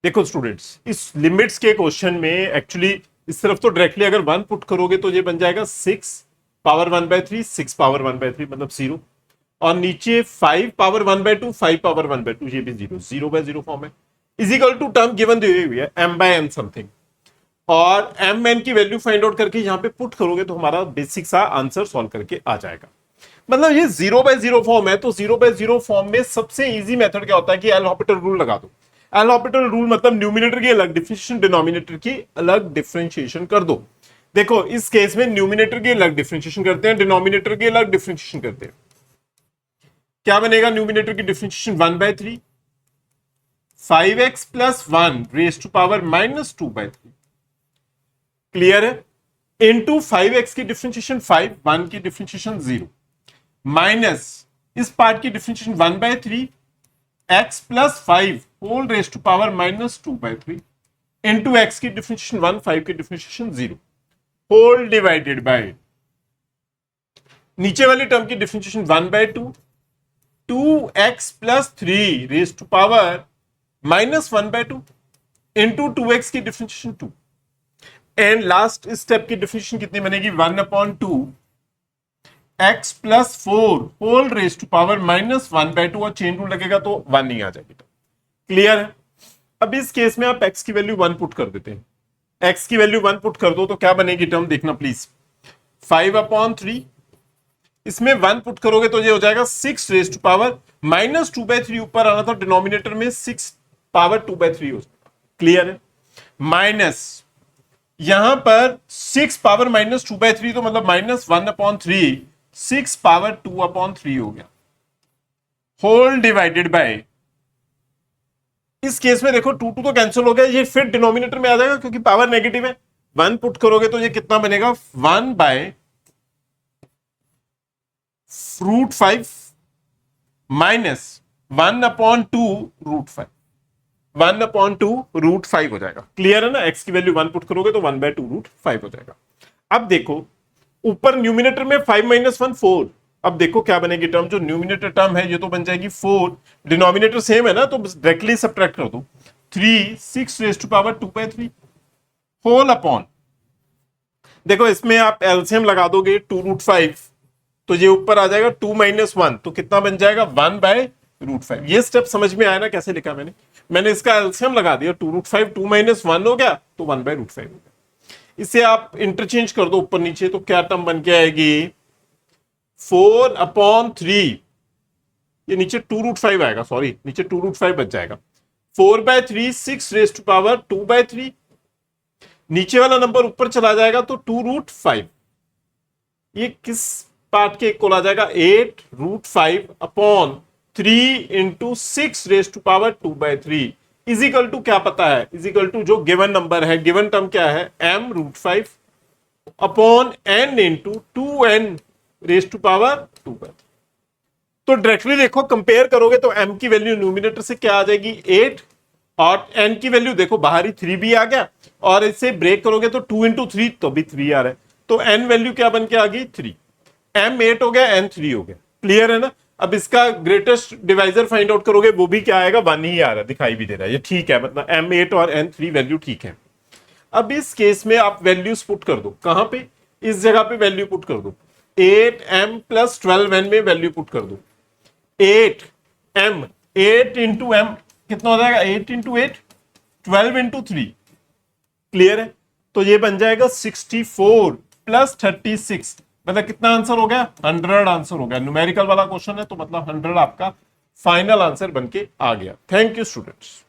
देखो स्टूडेंट्स, इस लिमिट्स के क्वेश्चन में एक्चुअली इस तरफ तो डायरेक्टली अगर 1 पुट करोगे तो ये बन जाएगा 6 पावर 1/3, 6 पावर 1/3 मतलब 0, और नीचे 5 पावर 1/2, 5 पावर 1/2, ये भी 0, 0/0 फॉर्म है। Is equal to term given the हुई है m/n समथिंग, और mn की वैल्यू फाइंड आउट करके यहां पे पुट करोगे तो हमारा बेसिक सा आंसर सॉल्व करके आ जाएगा। मतलब ये 0/0 फॉर्म है, तो 0/0 फॉर्म में सबसे इजी मेथड क्या होता है कि एल हॉपिटल रूल लगा दो। एल हॉपिटल रूल मतलब न्यूमिनेटर की अलग डिफरेंशिएशन, डिनोमिनेटर की अलग डिफरेंशिएशन कर दो। देखो इस केस में न्यूमिनेटर की अलग डिफरेंशिएशन करते हैं, डिनोमिनेटर की अलग डिफरेंशिएशन करते हैं। क्या बनेगा न्यूमिनेटर की differentiation 1/3, 5x plus 1 raise to power -2/3, clear है, इनटू 5x की डिफरेंशिएशन 5, 1 की डिफरेंशिएशन 0, माइनस इस पार्ट की differentiation 1/3 x plus 5 whole raise to power -2/3 into x की डिफरेंशिएशन 1, 5 की डिफरेंशिएशन 0 होल डिवाइडेड बाय नीचे वाली टर्म की differentiation 1/2 2x plus 3 raise to power -1/2 into 2x की डिफरेंशिएशन 2, एंड लास्ट स्टेप की डिफरेंशिएशन कितनी बनेगी 1/2 x plus 4 whole raise to power -1/2, और चेन रूल लगेगा तो 1 नहीं आ जाएगी। क्लियर है। अब इस केस में आप x की वैल्यू 1 पुट कर देते हैं, x की वैल्यू 1 पुट कर दो तो क्या बनेगी टर्म देखना प्लीज, 5/3, इसमें 1 पुट करोगे तो ये हो जाएगा 6 रेज टू पावर -2/3, ऊपर आना था डिनोमिनेटर में 6 पावर 2/3 हो जाएगा। क्लियर है, माइनस यहां पर 6 पावर -2/3 तो मतलब -1/3, 6 पावर 2/3 हो गया, होल डिवाइडेड बाय, इस केस में देखो 2 तो कैंसिल हो गया, ये फिर डिनोमिनेटर में आ जाएगा क्योंकि पावर नेगेटिव है। 1 पुट करोगे तो ये कितना बनेगा 1/√5 माइनस 1/2√5, 1/2√5 हो जाएगा। क्लियर है ना, x की वैल्यू 1 पुट करोगे तो 1/2√5 हो जाएगा। अब देखो ऊपर न्यूमिनेटर में 5 - 1 4, अब देखो क्या बनेगी टर्म, जो न्यूमिनेटर टर्म है ये तो बन जाएगी 4, डिनोमिनेटर सेम है ना तो डायरेक्टली सब्ट्रैक्ट कर दो, 3 6 raise to power 2/3 whole upon, देखो इसमें आप एलसीएम लगा दोगे 2√5 तो ये ऊपर आ जाएगा 2 - 1 तो कितना बन जाएगा 1/√5। ये स्टेप समझ में आया ना कैसे लिखा मैंने इसका एलसीएम लगा दिया, 2√5 2 - 1 हो गया तो 1/√5 हो गया। इसे आप इंटरचेंज कर दो ऊपर नीचे तो क्या टर्म बन के आएगी 4/3, ये नीचे 2√5 आएगा, सॉरी नीचे 2√5 बच जाएगा, 4/3 6 रेज टू पावर 2/3, नीचे वाला नंबर ऊपर चला जाएगा तो 2√5, ये किस पार्ट के इक्वल आ जाएगा 8√5/3 into 6 raise to power 2/3 is equal to क्या पता है, इजिकल टू जो गिवन नंबर है, गिवन टर्म क्या है m√5 upon n into 2n raise to power 2/3। तो डायरेक्टली देखो कंपेयर करोगे तो m की वैल्यू न्यूमिनेटर से क्या आ जाएगी 8, और n की वैल्यू देखो बाहरी 3 भी आ गया, और इसे ब्रेक करोगे तो 2 × 3 तो भी 3 आ रहा है, तो n वैल्यू क्या बन के आ गई 3, m 8 हो गया n 3 हो गया। क्लियर है ना। अब इसका ग्रेटेस्ट डिवाइजर फाइंड आउट करोगे वो भी क्या आएगा 1 ही आ रहा है, दिखाई भी दे रहा है, ये ठीक है, मतलब m 8 और n 3 वैल्यू ठीक है। अब इस केस में आप वैल्यूज पुट कर दो, कहां पे, इस जगह पे वैल्यू पुट कर दो, 8m + 12n में वैल्यू पुट कर दो, 8m 8 × m कितना हो जाएगा 8 × 8 12 × 3, क्लियर है, तो ये बन जाएगा 64 + 36, मतलब कितना आंसर हो गया 100 आंसर हो गया। न्यूमेरिकल वाला क्वेश्चन है तो मतलब 100 आपका फाइनल आंसर बनके आ गया। Thank you students.